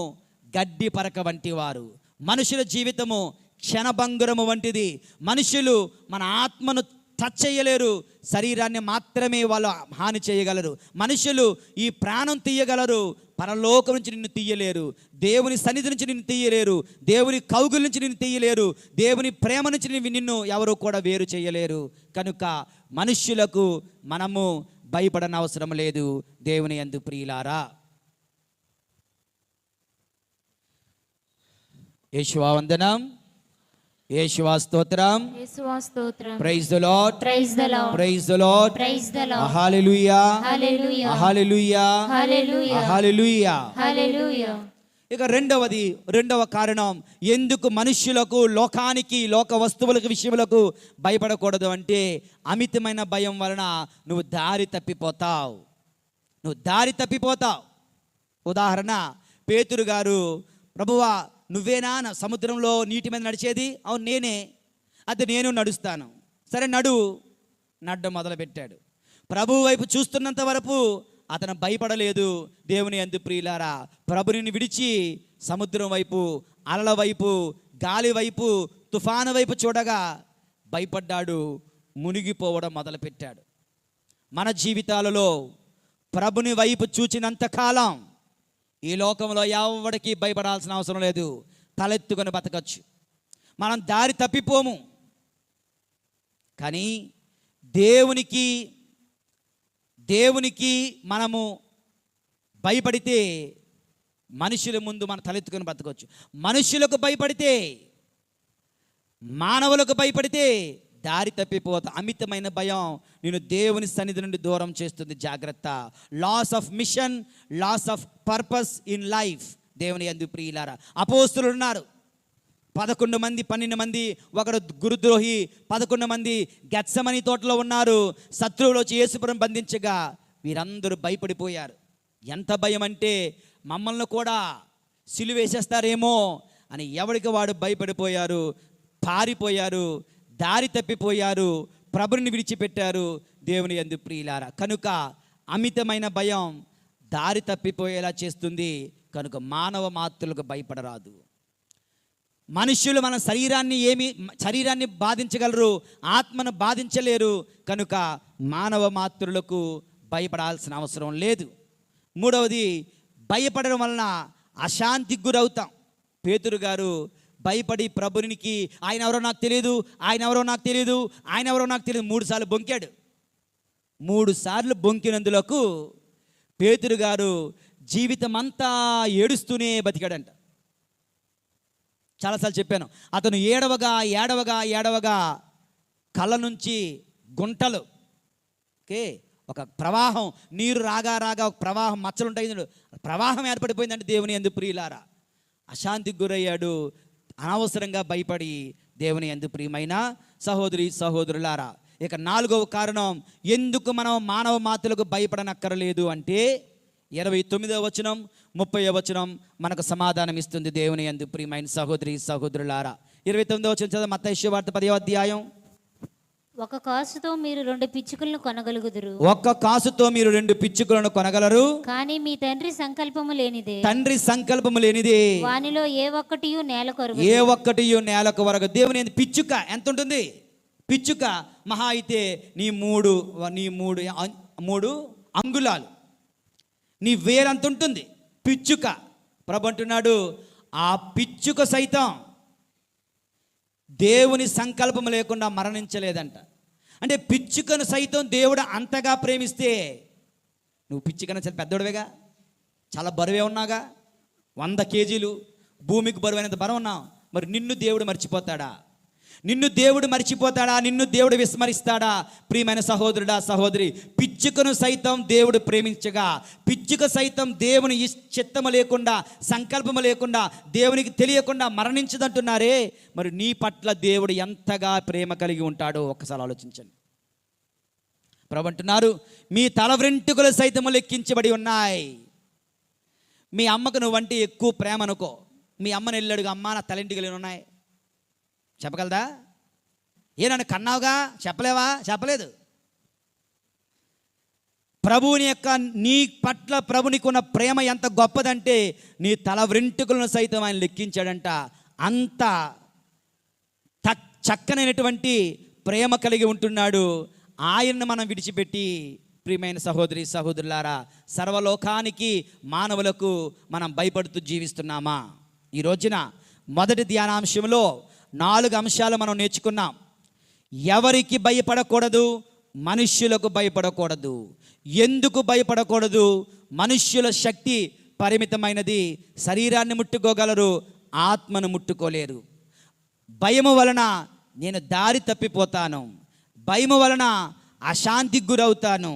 గడ్డి పరక వంటి వారు. మనుషుల జీవితము క్షణభంగురము వంటిది. మనుషులు మన ఆత్మను టచ్ చేయలేరు, శరీరాన్ని మాత్రమే వాళ్ళు హాని చేయగలరు. మనుషులు ఈ ప్రాణం తీయగలరు, పరలోకం నుంచి నిన్ను తీయలేరు. దేవుని సన్నిధి నుంచి నిన్ను తీయలేరు. దేవుని కౌగుల నుంచి నిన్ను తీయలేరు. దేవుని ప్రేమ నుంచి నిన్ను ఎవరు కూడా వేరు చేయలేరు. కనుక మనుష్యులకు మనము భయపడన అవసరం లేదు. దేవుని యందు ప్రియులారా, యేషువా వందనం, యేషువా స్తోత్రం, యేషువా స్తోత్రం. Praise the lord, praise the lord, praise the lord, praise the lord. Hallelujah, hallelujah, hallelujah, hallelujah, hallelujah. Hallelujah. ఇక రెండవ కారణం ఎందుకు మనుష్యులకు, లోకానికి, లోక వస్తువులకు, విషయములకు భయపడకూడదు అంటే అమితమైన భయం వలన నువ్వు దారి తప్పిపోతావు. ఉదాహరణ, పేతురు గారు, ప్రభువా నువ్వేనా నా సముద్రంలో నీటి మీద నడిచేది? అవును నేనే. అది నేను నడుస్తాను. సరే నడ్డం మొదలుపెట్టాడు. ప్రభు వైపు చూస్తున్నంత వరకు అతను భయపడలేదు. దేవుని యందు ప్రియులారా, ప్రభుని విడిచి సముద్రం వైపు, అలల వైపు, గాలి వైపు, తుఫాను వైపు చూడగా భయపడ్డాడు, మునిగిపోవడం మొదలుపెట్టాడు. మన జీవితాలలో ప్రభుని వైపు చూచినంత కాలం ఈ లోకంలో ఎవరికి భయపడాల్సిన అవసరం లేదు. తలెత్తుకొని బతకచ్చు. మనం దారి తప్పిపోము. కానీ దేవునికి మనము భయపడితే మనుషుల ముందు మనం తలెత్తుకొని బతకవచ్చు. మనుషులకు భయపడితే, మానవులకు భయపడితే దారి తప్పిపోతా. అమితమైన భయం నేను దేవుని సన్నిధి నుండి దూరం చేస్తుంది. జాగ్రత్త. Loss of mission, loss of purpose in life. దేవుని యందు ప్రియులారా, అపోస్తులు ఉన్నారు 11 మంది, 12 మంది, ఒకడు గురుద్రోహి, 11 మంది గెత్సెమనీ తోటలో ఉన్నారు. శత్రువులు వచ్చి యేసుప్రభువును బంధించగా వీరందరూ భయపడిపోయారు. ఎంత భయం అంటే మమ్మల్ని కూడా సిలువేసేస్తారేమో అని ఎవరికి వాడు భయపడిపోయారు, పారిపోయారు, దారి తప్పిపోయారు, ప్రభుని విడిచిపెట్టారు. దేవుని యందు ప్రియులారా, కనుక అమితమైన భయం దారి తప్పిపోయేలా చేస్తుంది. కనుక మానవ మాత్రులకు భయపడరాదు. మనుష్యులు మన శరీరాన్ని బాధించగలరు, ఆత్మను బాధించలేరు. కనుక మానవ మాత్రులకు భయపడాల్సిన అవసరం లేదు. మూడవది, భయపడడం వలన అశాంతికి గురవుతాం. పేతురు గారు భయపడి ప్రభునికి ఆయన ఎవరో నాకు తెలియదు 3 సార్లు బొంకాడు. 3 సార్లు బొంకినందులకు పేతురు గారు జీవితం అంతా ఏడుస్తూనే బతికాడంట. చాలాసార్లు చెప్పాను, అతను ఏడవగా కళ్ళ నుంచి గుంటలు, ఒక ప్రవాహం, నీరు రాగా ఒక ప్రవాహం, మచ్చలు ఉంటాయి, ప్రవాహం ఏర్పడిపోయిందంటే దేవుని యందు ప్రియులారా. అశాంతికి గురయ్యాడు, అనవసరంగా భయపడి. దేవుని యందు ప్రియమైన సహోదరులారా, ఇక 4వ కారణం ఎందుకు మనం మానవ మాత్రులకు భయపడనక్కర్లేదు అంటే 29వ వచనం 30వ వచనం మనకు సమాధానం ఇస్తుంది. దేవుని యందు ప్రియమైన సహోదరులారా, 29వ వచనం చదువు. మత్తయి సువార్త 10వ అధ్యాయం. ఒక కాసుతో మీరు 2 పిచ్చుకలను కొనగలుగుదురు. ఒక్క కాసుతో మీరు 2 పిచ్చుకలను కొనగలరు. కానీ మీ తండ్రి సంకల్పము లేనిదే వానిలో ఏ ఒక్కటియు నేలకు వరగదు. దేవుని పిచ్చుక ఎంత ఉంటుంది? పిచ్చుక మహా అయితే నీ మూడు అంగుళాలు, నీ వేరంత ఉంటుంది పిచ్చుక. ప్రభు అంటున్నాడు, ఆ పిచ్చుక సైతం దేవుని సంకల్పం లేకుండా మరణించలేదంట. అంటే పిచ్చుకను సైతం దేవుడు అంతగా ప్రేమిస్తే, నువ్వు పిచ్చుకన చాలా పెద్దోడివేగా, చాలా బరువే ఉన్నాగా, 100 కేజీలు, భూమికి బరువైనంత బరువు ఉన్నావు. మరి నిన్ను దేవుడు మర్చిపోతాడా? నిన్ను దేవుడు మర్చిపోతాడా? నిన్ను దేవుడు విస్మరిస్తాడా? ప్రియమైన సహోదరుడా, సహోదరి, పిచ్చుకను సైతం దేవుడు ప్రేమించగా, పిచ్చుక సైతం దేవుని చిత్తము లేకుండా, సంకల్పము లేకుండా, దేవునికి తెలియకుండా మరణించదంటున్నారే, మరి నీ పట్ల దేవుడు ఎంతగా ప్రేమ కలిగి ఉంటాడో ఒక్కసారి ఆలోచించండి. ప్రభు అంటున్నారు, మీ తల వెంట్రుకలు సైతము లెక్కించబడి ఉన్నాయి. మీ అమ్మకు నువ్వంటే ఎక్కువ ప్రేమ అనుకో, మీ అమ్మని వెళ్ళాడుగా, అమ్మ నా తలెంటికలు ఉన్నాయి, చెప్పగలదా? నన్ను కన్నావుగా, చెప్పలేవా? చెప్పలేదు. ప్రభువుని యొక్క నీ పట్ల ప్రభునికున్న ప్రేమ ఎంత గొప్పదంటే, నీ తల వెంట్రుకలను సైతం ఆయన లెక్కించాడంట. అంత చక్కనైనటువంటి ప్రేమ కలిగి ఉంటున్నాడు. ఆయన్ను మనం విడిచిపెట్టి, ప్రియమైన సహోదరి సహోదరులారా, సర్వలోకానికి మానవులకు మనం భయపడుతూ జీవిస్తున్నామా? ఈ రోజున మొదటి ధ్యానాంశంలో 4 అంశాలు మనం నేర్చుకున్నాం. ఎవరికి భయపడకూడదు? మనుష్యులకు భయపడకూడదు. ఎందుకు భయపడకూడదు? మనుష్యుల శక్తి పరిమితమైనది, శరీరాన్ని ముట్టుకోగలరు, ఆత్మను ముట్టుకోలేరు. భయము వలన నేను దారి తప్పిపోతాను, భయము వలన అశాంతికి గురవుతాను.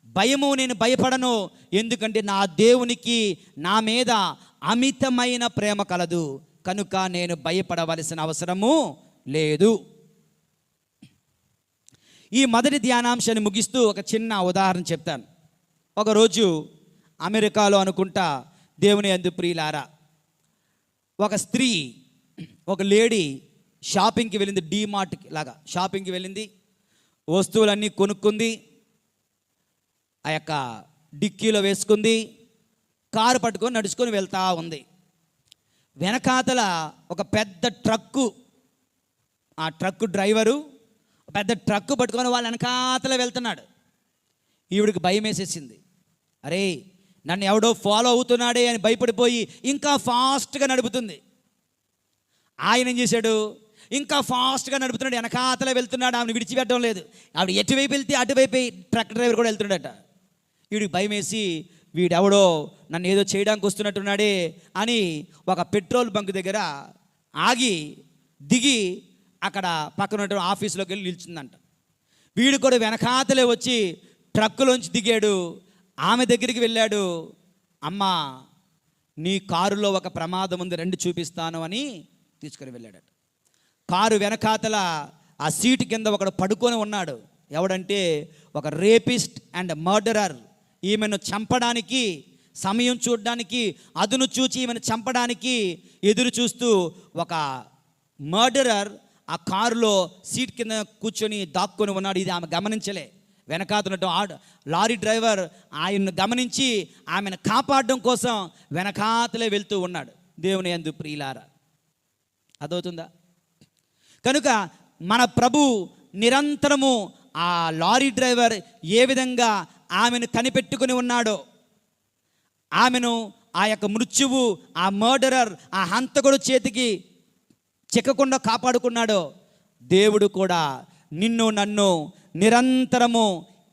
భయము, నేను భయపడను, ఎందుకంటే నా దేవునికి నా మీద అమితమైన ప్రేమ కలదు, కనుక నేను భయపడవలసిన అవసరము లేదు. ఈ మొదటి ధ్యానాంశాన్ని ముగిస్తూ ఒక చిన్న ఉదాహరణ చెప్తాను. ఒకరోజు అమెరికాలో అనుకుంటా, దేవుని యందు ప్రియులారా, ఒక స్త్రీ, ఒక లేడీ షాపింగ్కి వెళ్ళింది. డీమార్ట్కి లాగా షాపింగ్కి వెళ్ళింది, వస్తువులన్నీ కొనుక్కుంది, ఆ యొక్క డిక్కీలో వేసుకుంది, కారు పట్టుకొని నడుచుకొని వెళ్తూ ఉంది. వెనకాతల ఒక పెద్ద ట్రక్కు, ఆ ట్రక్కు డ్రైవరు పెద్ద ట్రక్కు పట్టుకొని వాళ్ళ వెనకాతల వెళ్తున్నాడు. ఈవిడికి భయం వేసేసింది. అరే, నన్ను ఎవడో ఫాలో అవుతున్నాడే అని భయపడిపోయి ఇంకా ఫాస్ట్గా నడుపుతుంది. ఆయన ఏం చేశాడు? ఇంకా ఫాస్ట్గా నడుపుతున్నాడు, వెనకాతల వెళ్తున్నాడు, ఆమెను విడిచిపెట్టడం లేదు. ఆవిడ ఎటువైపు వెళ్తే అటువైపు ట్రక్ డ్రైవర్ కూడా వెళ్తున్నాడట. వీడికి భయం వేసి, వీడెవడో నన్ను ఏదో చేయడానికి వస్తున్నట్టున్నాడే అని ఒక పెట్రోల్ బంక్ దగ్గర ఆగి దిగి అక్కడ పక్కన ఉన్న ఆఫీసులోకి వెళ్ళి నిల్చుందంట. వీడు కూడా వెనకాతలే వచ్చి ట్రక్కులోంచి దిగాడు, ఆమె దగ్గరికి వెళ్ళాడు. అమ్మా, నీ కారులో ఒక ప్రమాదం ఉంది, రండి చూపిస్తాను అని తీసుకొని వెళ్ళాడట. కారు వెనకాతల ఆ సీటు కింద ఒకడు పడుకొని ఉన్నాడు. ఎవడంటే ఒక రేపిస్ట్ అండ్ మర్డరర్. ఈమెను చంపడానికి, సమయం చూడడానికి, అదును చూచి ఈమెను చంపడానికి ఎదురు చూస్తూ ఒక మర్డరర్ ఆ కారులో సీట్ కింద కూర్చొని దాక్కొని ఉన్నాడు. ఇది ఆమె గమనించలే. వెనకాతల లారీ డ్రైవర్ ఆయన్ను గమనించి ఆమెను కాపాడడం కోసం వెనకాతలే వెళ్తూ ఉన్నాడు. దేవుని యందు ప్రియులారా, అదవుతుందా? కనుక మన ప్రభు నిరంతరము ఆ లారీ డ్రైవర్ ఏ విధంగా ఆమెను కనిపెట్టుకుని ఉన్నాడో, ఆమెను ఆ యొక్క మృత్యువు, ఆ మర్డరర్, ఆ హంతకుడు చేతికి చిక్కకుండా కాపాడుకున్నాడో, దేవుడు కూడా నిన్ను నన్ను నిరంతరము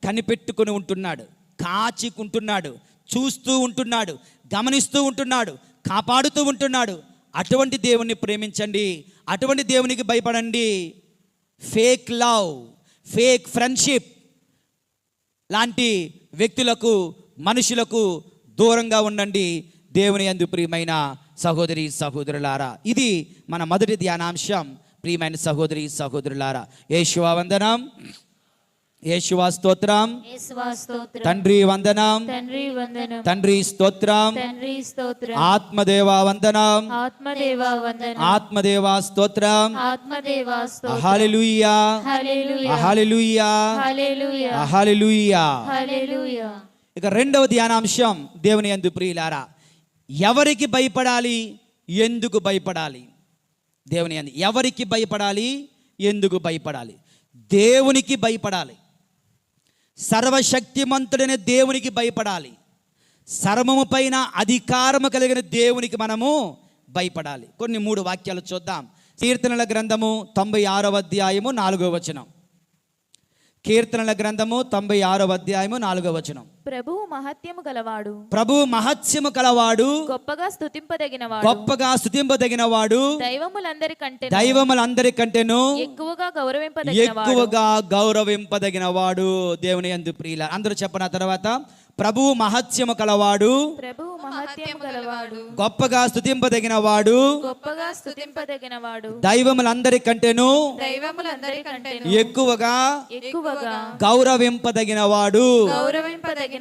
కనిపెట్టుకుని ఉంటున్నాడు, కాచికుంటున్నాడు, చూస్తూ ఉంటున్నాడు, గమనిస్తూ ఉంటున్నాడు, కాపాడుతూ ఉంటున్నాడు. అటువంటి దేవుణ్ణి ప్రేమించండి, అటువంటి దేవునికి భయపడండి. ఫేక్ లవ్, ఫేక్ ఫ్రెండ్షిప్ లాంటి వ్యక్తులకు, మనుషులకు దూరంగా ఉండండి. దేవుని యందు ప్రియమైన సహోదరి సహోదరులారా, ఇది మన మొదటి ధ్యానాంశం. ప్రియమైన సహోదరి సహోదరులారా, యేషువా వందనం, యేషువా స్తోత్రం, తండ్రి వందనం, తండ్రి స్తోత్రం, ఆత్మదేవా వందనం, ఆత్మదేవా స్తోత్రం, హల్లెలూయా, హల్లెలూయా, హల్లెలూయా. ఇక రెండవ ధ్యానాంశం, దేవుని యందు ప్రియులారా, ఎవరికి భయపడాలి, ఎందుకు భయపడాలి? దేవుని యందు ఎవరికి భయపడాలి, ఎందుకు భయపడాలి? దేవునికి భయపడాలి. సర్వశక్తిమంతుడైన దేవునికి భయపడాలి. సర్వము పైన అధికారము కలిగిన దేవునికి మనము భయపడాలి. కొన్ని 3 వాక్యాలు చూద్దాం. కీర్తనల గ్రంథము 96వ అధ్యాయము 4వ వచనం. కీర్తనల గ్రంథము 96వ అధ్యాయము 4వ వచనం. ప్రభువు మహత్యము గలవాడు, ప్రభువు మహత్యము కలవాడు, గొప్పగా స్తుతింపదగినవాడు, గొప్పగా స్తుతింపదగినవాడు, దైవములందరికంటేను ఎక్కువగా గౌరవింపదగినవాడు, ఎక్కువగా గౌరవింపదగినవాడు. దేవుని యందు ప్రియులారా, అందరూ చెప్పిన తర్వాత ప్రభువు మహత్యము కలవాడు, ప్రభువు మహత్యము గలవాడు, గొప్పగా స్తుతింపదగినవాడు, గొప్పగా స్తుతింపదగినవాడు, దైవములందరికంటేను ఎక్కువగా ఎక్కువగా గౌరవింపదగినవాడు. గౌరవింపదగినవాడు.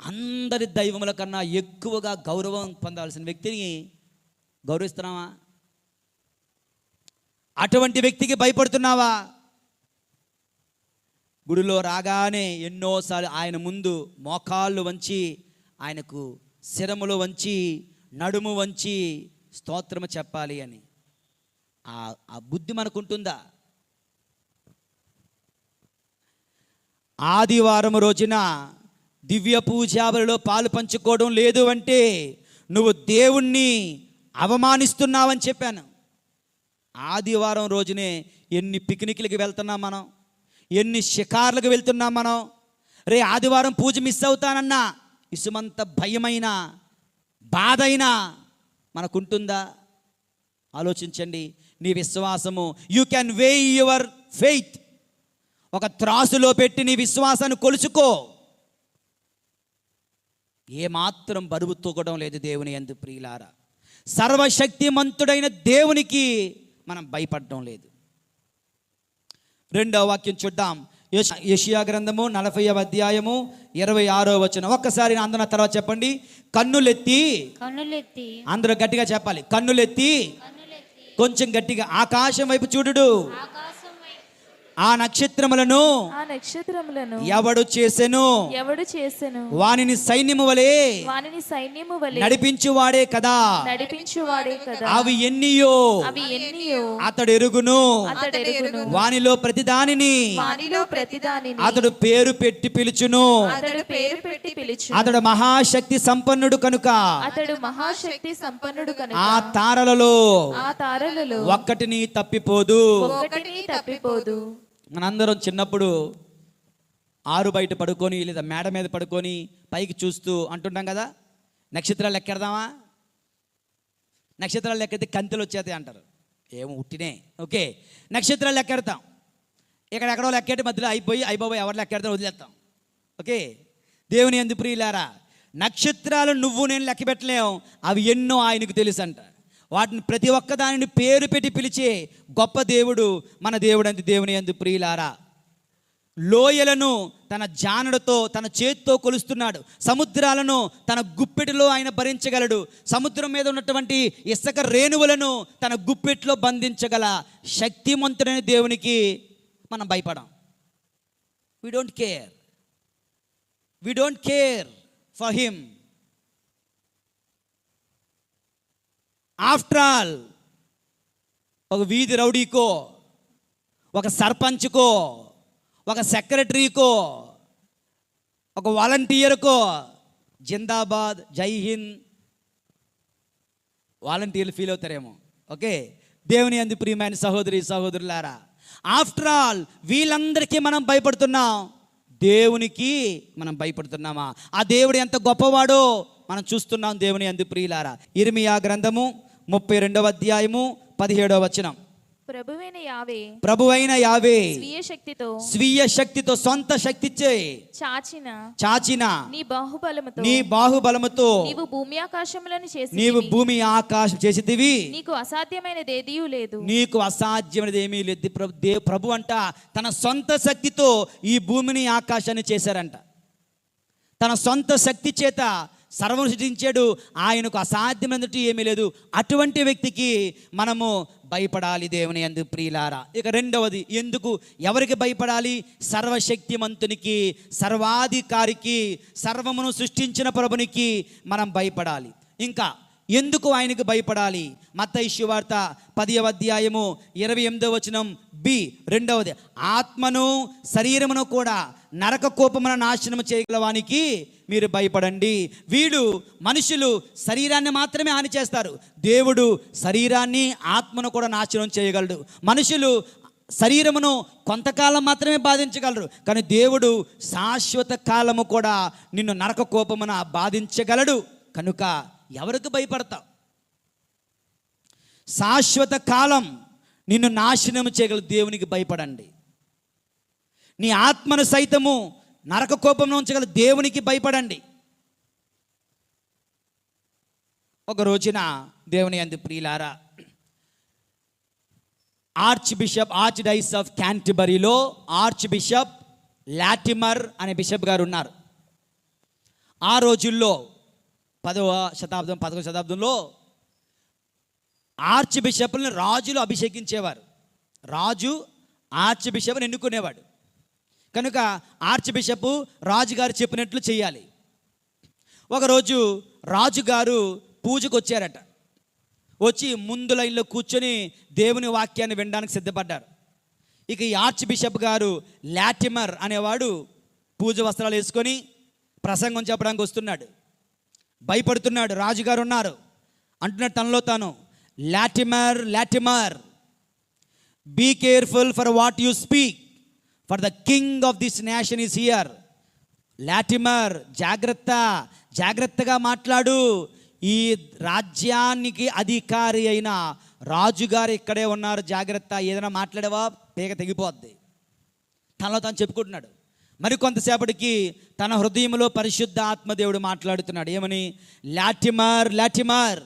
అందరి దైవముల కన్నా ఎక్కువగా గౌరవం పొందాల్సిన వ్యక్తిని గౌరవిస్తున్నావా? అటువంటి వ్యక్తికి భయపడుతున్నావా? గుడిలో రాగానే ఎన్నోసార్లు ఆయన ముందు మోకాళ్ళు వంచి, ఆయనకు శిరములు వంచి, నడుము వంచి స్తోత్రము చెప్పాలి అని ఆ బుద్ధి మనకుంటుందా? ఆదివారం రోజున దివ్య పూజాబలిలో పాలు పంచుకోవడం లేదు అంటే నువ్వు దేవుణ్ణి అవమానిస్తున్నావని చెప్పాను. ఆదివారం రోజునే ఎన్ని పిక్నిక్లకి వెళ్తున్నాం మనం, ఎన్ని షికార్లకు వెళ్తున్నాం మనం. రే ఆదివారం పూజ మిస్ అవుతానన్నా ఇసుమంత భయమైన బాధైనా మనకుంటుందా? ఆలోచించండి. నీ విశ్వాసము, you can way your faith. ఒక త్రాసులో పెట్టి నీ విశ్వాసాన్ని కొలుచుకో. ఏమాత్రం బరువు తూగడం లేదు దేవుని యందు ప్రియులారా. సర్వశక్తిమంతుడైన దేవునికి మనం భయపడడం లేదు. 2వ వాక్యం చూద్దాం. యెషయా గ్రంథము 40వ అధ్యాయము 26వ వచనం. ఒక్కసారి అందరూ తర్వాత చెప్పండి. కన్నులెత్తి, అందరూ గట్టిగా చెప్పాలి. కన్నులెత్తి, కొంచెం గట్టిగా ఆకాశం వైపు చూడుడు. ఆ నక్షత్రములను ఎవడు చేసెను? వానిని సైన్యము వలె నడిపించువాడే కదా. అవి ఎన్నియో అతడు ఎరుగును. వానిలో ప్రతిదానిని అతడు పేరు పెట్టి పిలుచును. అతడు మహాశక్తి సంపన్నుడు కనుక ఆ తారలలో ఒక్కటిని తప్పిపోదు. మనందరం చిన్నప్పుడు ఆరు బయట పడుకొని లేదా మేడ మీద పడుకొని పైకి చూస్తూ అంటుంటాం కదా, నక్షత్రాలు లెక్కెడదామా? నక్షత్రాలు లెక్కెడితే కంతెలు వచ్చేస్తాయి అంటారు. ఏమో ఉట్టినే. ఓకే, నక్షత్రాలు లెక్కెడతాం. ఎక్కడెక్కడో లెక్కెట్టి మధ్యలో అయిపోయి ఎవరు లెక్కెడతాం వదిలేస్తాం. ఓకే, దేవుని యందు ప్రియులారా, నక్షత్రాలు నువ్వు నేను లెక్క పెట్టలేం, అవి ఎన్నో ఆయనకు తెలుసు అంట. వాటిని ప్రతి ఒక్క దానిని పేరు పెట్టి పిలిచే గొప్ప దేవుడు మన దేవుడు అంది. దేవుని యందు ప్రియులారా, లోయలను తన జానడతో తన చేతితో కొలుస్తున్నాడు. సముద్రాలను తన గుప్పెటిలో ఆయన భరించగలడు. సముద్రం మీద ఉన్నటువంటి ఇసుక రేణువులను తన గుప్పెట్లో బంధించగల శక్తిమంతుడైన దేవునికి మనం భయపడం. we don't care for him. After all, ఒక వీధి రౌడీకో, ఒక సర్పంచ్కో, ఒక సెక్రటరీకో, ఒక వాలంటీర్కో జిందాబాద్, జై హింద్ వాలంటీర్లు ఫీల్ అవుతారేమో. ఓకే, దేవుని యందు ప్రియమైన సహోదరి సహోదరులారా, ఆఫ్టర్ ఆల్ వీళ్ళందరికీ మనం భయపడుతున్నాం, దేవునికి మనం భయపడుతున్నామా? ఆ దేవుడు ఎంత గొప్పవాడో మనం చూస్తున్నాం. దేవుని యందు ప్రియులారా, ఇర్మియా గ్రంథము 32వ అధ్యాయము 17వ వచనం. ప్రభువైన యావే స్వీయ శక్తితో సొంత శక్తిచే చాచిన నీ బాహుబలముతో నీవు భూమి ఆకాశం చేసితివి. నీకు అసాధ్యమైనది ఏమీ లేదు. ప్రభు అంట తన సొంత శక్తితో ఈ భూమిని ఆకాశాన్ని చేశారంట. తన సొంత శక్తి చేత సర్వం సృష్టించాడు. ఆయనకు అసాధ్యమైనట్టు ఏమీ లేదు. అటువంటి వ్యక్తికి మనము భయపడాలి దేవుని యందు ప్రియులారా. ఇక 2వది, ఎందుకు ఎవరికి భయపడాలి? సర్వశక్తిమంతునికి, సర్వాధికారికి, సర్వమును సృష్టించిన ప్రభునికి మనం భయపడాలి. ఇంకా ఎందుకు ఆయనకు భయపడాలి? మత్తయి సువార్త 10వ అధ్యాయము 28వ వచనం బి, రెండవది, ఆత్మను శరీరమును కూడా నరక కోపమున నాశనము చేయగలవానికి మీరు భయపడండి. వీడు మనుషులు శరీరాన్ని మాత్రమే హాని చేస్తారు, దేవుడు శరీరాన్ని ఆత్మను కూడా నాశనం చేయగలడు. మనుషులు శరీరమును కొంతకాలం మాత్రమే బాధించగలరు, కానీ దేవుడు శాశ్వత కాలము కూడా నిన్ను నరక కోపమున బాధించగలడు. కనుక ఎవరికి భయపడతావు? శాశ్వత కాలం నిన్ను నాశనం చేయగల దేవునికి భయపడండి. నీ ఆత్మను సైతము నరక కోపంలో ఉంచగల దేవునికి భయపడండి. ఒక రోజున దేవుని యందు ప్రియులారా, ఆర్చ్ డైస్ ఆఫ్ క్యాంటర్బరీలో ఆర్చ్ బిషప్ లాటిమర్ అనే బిషప్ గారు ఉన్నారు. ఆ రోజుల్లో 11వ శతాబ్దంలో ఆర్చ్ బిషప్ని రాజులు అభిషేకించేవారు. రాజు ఆర్చ్ బిషప్ని ఎన్నుకునేవాడు. కనుక ఆర్చ్ బిషప్ రాజుగారు చెప్పినట్లు చేయాలి. ఒకరోజు రాజుగారు పూజకు వచ్చారట. వచ్చి ముందు లైన్లో కూర్చొని దేవుని వాక్యాన్ని వినడానికి సిద్ధపడ్డారు. ఇక ఈ ఆర్చ్ బిషప్ గారు లాటిమర్ అనేవాడు పూజ వస్త్రాలు వేసుకొని ప్రసంగం చెప్పడానికి వస్తున్నాడు. భయపడుతున్నాడు. రాజుగారు ఉన్నారు. అంటున్నాడు తనలో తాను, Latimer Latimer, be careful for what you speak, for the king of this nation is here. Latimer, జాగ్రత్తగా మాట్లాడు, ఈ రాజ్యానికి అధికారి అయిన రాజుగారు ఇక్కడే ఉన్నారు, జాగ్రత్త, ఏదైనా మాట్లాడేవా పేగ తెగిపోద్ది. తనలో తాను చెప్పుకుంటున్నాడు. మరి కొంతసేపటికి తన హృదయంలో పరిశుద్ధ ఆత్మదేవుడు మాట్లాడుతున్నాడు. ఏమని? Latimer,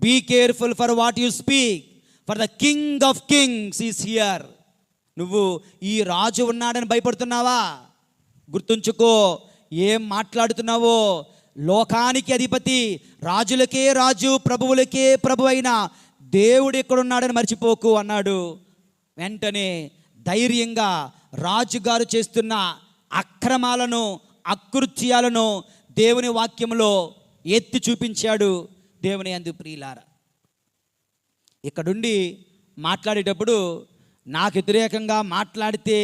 be careful for what you speak, for the king of kings is here. నువ్వు ఈ రాజు ఉన్నాడని భయపడుతున్నావా? గుర్తుంచుకో, ఏం మాట్లాడుతున్నావో. లోకానికి అధిపతి, రాజులకే రాజు, ప్రభువులకే ప్రభు అయిన దేవుడు ఎక్కడున్నాడని మర్చిపోకు అన్నాడు. వెంటనే ధైర్యంగా రాజుగారు చేస్తున్న అక్రమాలను, అకృత్యాలను దేవుని వాక్యంలో ఎత్తి చూపించాడు. దేవుని యందు ప్రియులారా, ఇక్కడుండి మాట్లాడేటప్పుడు నాకు వ్యతిరేకంగా మాట్లాడితే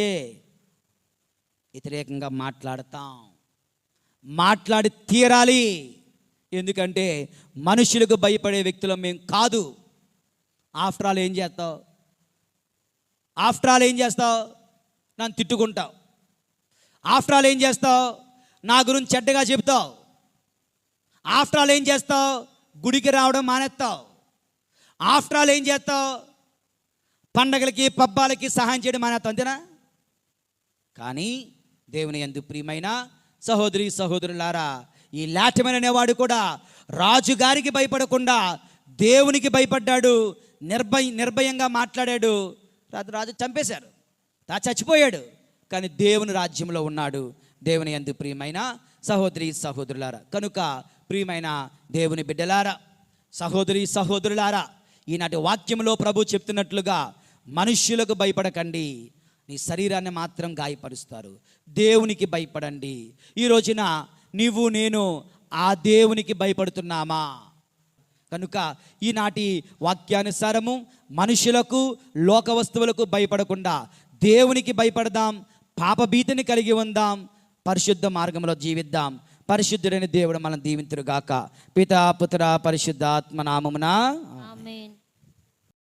వ్యతిరేకంగా మాట్లాడి తీరాలి. ఎందుకంటే మనుషులకు భయపడే వ్యక్తులం మేము కాదు. ఆఫ్టర్ ఆల్ ఏం చేస్తావు? నన్ను తిట్టుకుంటావు. ఆఫ్టర్ ఆల్ ఏం చేస్తావు? నా గురించి చెడ్డగా చెబుతావు. ఆఫ్టర్ ఆల్ ఏం చేస్తావు? గుడికి రావడం మానేస్తావు. ఆఫ్టర్ ఆల్ ఏం చేస్తావు? పండగలకి పబ్బాలకి సహాయం చేయడం మానేస్తావు. అంతేనా? కానీ దేవుని యందు ప్రియమైన సహోదరి సహోదరులారా, ఈ లాటిమర్ అనేవాడు కూడా రాజుగారికి భయపడకుండా దేవునికి భయపడ్డాడు. నిర్భయంగా మాట్లాడాడు. రాజు చంపేశారు, చచ్చిపోయాడు. కానీ దేవుని రాజ్యంలో ఉన్నాడు. దేవుని యందు ప్రియమైన సహోదరి సహోదరులారా, కనుక ప్రియమైన దేవుని బిడ్డలారా, సహోదరి సహోదరులారా, ఈనాటి వాక్యంలో ప్రభు చెప్తున్నట్లుగా మనుష్యులకు భయపడకండి, నీ శరీరాన్ని మాత్రం గాయపరుస్తారు. దేవునికి భయపడండి. ఈ రోజున నీవు నేను ఆ దేవునికి భయపడుతున్నామా? కనుక ఈనాటి వాక్యానుసారము మనుషులకు, లోక వస్తువులకు భయపడకుండా దేవునికి భయపడదాం. పాపభీతిని కలిగి ఉందాం. పరిశుద్ధ మార్గంలో జీవిద్దాం. పరిశుద్ధుడైన దేవుడు మనం దీవింతురుగాక. పితా పుత్ర పరిశుద్ధాత్మ నామమున ఆమేన్.